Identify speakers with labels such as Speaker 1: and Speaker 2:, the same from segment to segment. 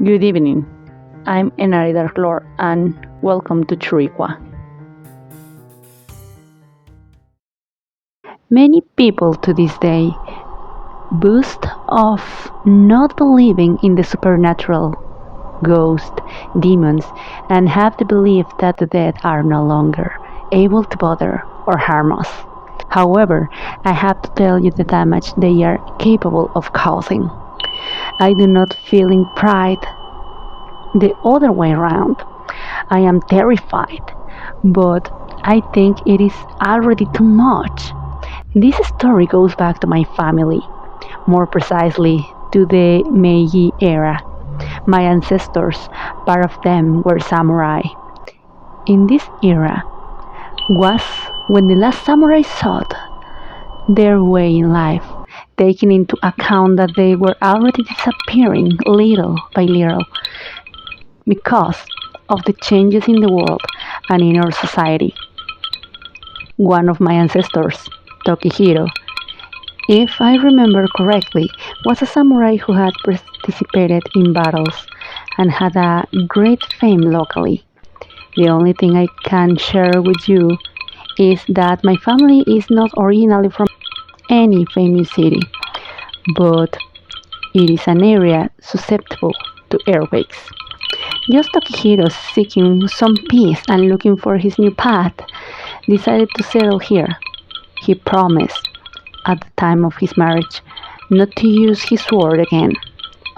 Speaker 1: Good evening. I'm Enari Dark Lord and welcome to Churikua. Many people to this day boast of not believing in the supernatural, ghosts, demons, and have the belief that the dead are no longer able to bother or harm us. However, I have to tell you the damage they are capable of causing. I do not feel in pride the other way around. I am terrified, but I think it is already too much. This story goes back to my family, more precisely to the Meiji era. My ancestors, part of them were samurai. In this era was when the last samurai sought their way in life, taking into account that they were already disappearing little by little because of the changes in the world and in our society. One of my ancestors, Tokihiro, if I remember correctly, was a samurai who had participated in battles and had a great fame locally. The only thing I can share with you is that my family is not originally from any famous city, but it is an area susceptible to earthquakes. Just Tokihiro, seeking some peace and looking for his new path, decided to settle here. He promised, at the time of his marriage, not to use his sword again,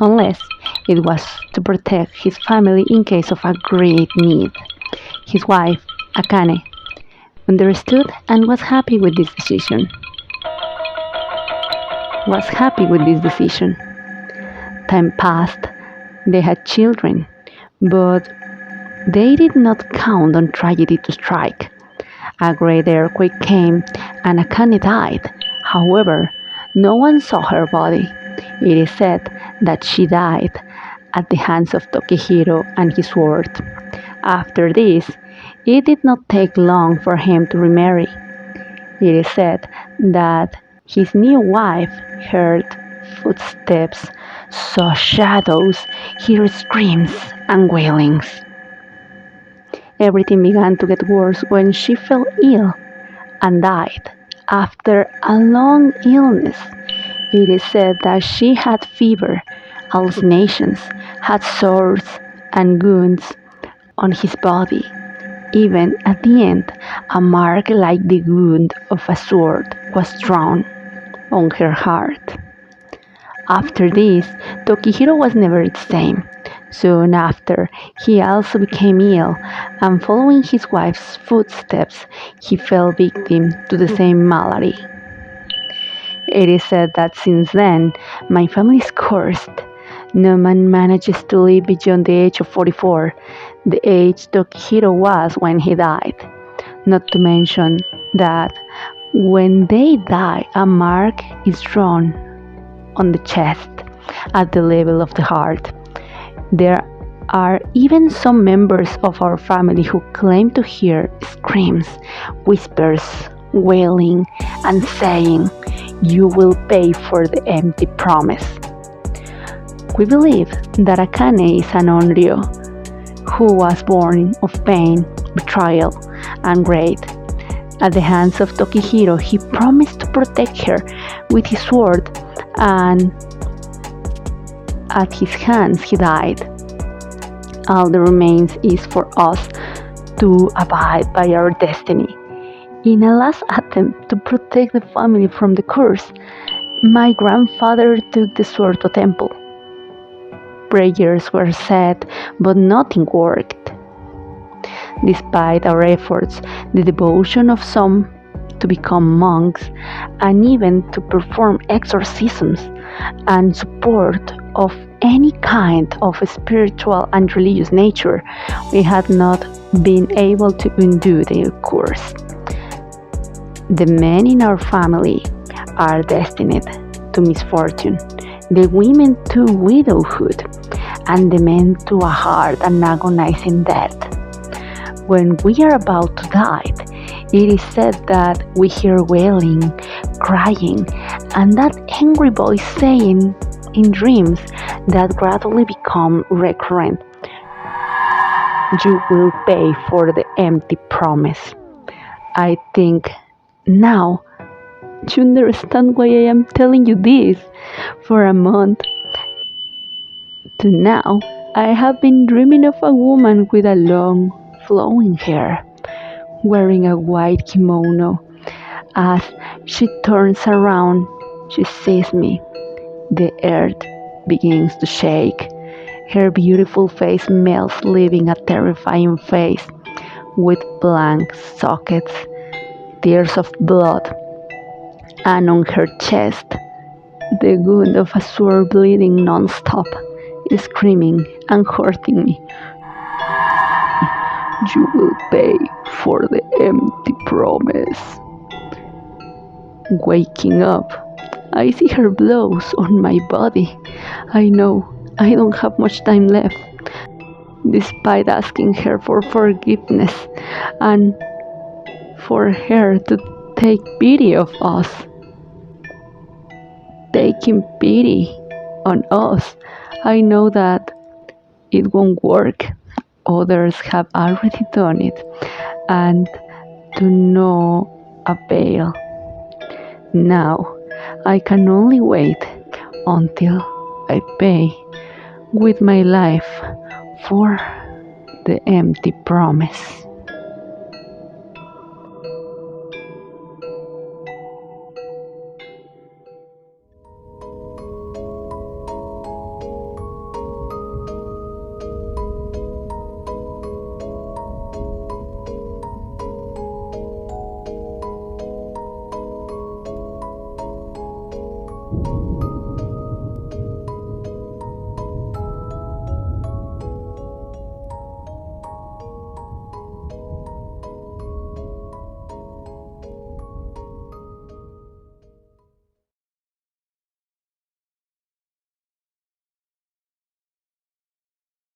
Speaker 1: unless it was to protect his family in case of a great need. His wife, Akane, understood and was happy with this decision. Time passed, they had children, but they did not count on tragedy to strike. A great earthquake came and Akane died. However, no one saw her body. It is said that she died at the hands of Tokihiro and his sword. After this, it did not take long for him to remarry. It is said that his new wife heard footsteps, saw shadows, heard screams and wailings. Everything began to get worse when she fell ill and died after a long illness. It is said that she had fever, hallucinations, had sores and wounds on his body. Even at the end, a mark like the wound of a sword was drawn on her heart. After this, Tokihiro was never the same. Soon after, he also became ill, and following his wife's footsteps, he fell victim to the same malady. It is said that since then, my family is cursed. No man manages to live beyond the age of 44, the age Tokihiro was when he died. Not to mention that when they die, a mark is drawn on the chest at the level of the heart. There are even some members of our family who claim to hear screams, whispers, wailing, and saying, "You will pay for the empty promise." We believe that Akane is an Onryo who was born of pain, betrayal, and greed. At the hands of Tokihiro, he promised to protect her with his sword, and at his hands he died. All that remains is for us to abide by our destiny. In a last attempt to protect the family from the curse, my grandfather took the sword to a temple. Prayers were said, but nothing worked. Despite our efforts, the devotion of some to become monks, and even to perform exorcisms and support of any kind of spiritual and religious nature, we had not been able to undo the curse. The men in our family are destined to misfortune, the women to widowhood, and the men to a hard and agonizing death. When we are about to die, it is said that we hear wailing, crying, and that angry voice saying in dreams that gradually become recurrent. You will pay for the empty promise. I think now you understand why I am telling you this. For a month to now, I have been dreaming of a woman with a long, flowing hair, wearing a white kimono. As she turns around, she sees me. The earth begins to shake. Her beautiful face melts, leaving a terrifying face with blank sockets, tears of blood, and on her chest, the wound of a sword bleeding non-stop, screaming and hurting me. You will pay for the empty promise. Waking up, I see her blows on my body. I know I don't have much time left. Despite asking her for forgiveness and for her to take pity of us, taking pity on us, I know that it won't work. Others have already done it and to no avail. Now I can only wait until I pay with my life for the empty promise.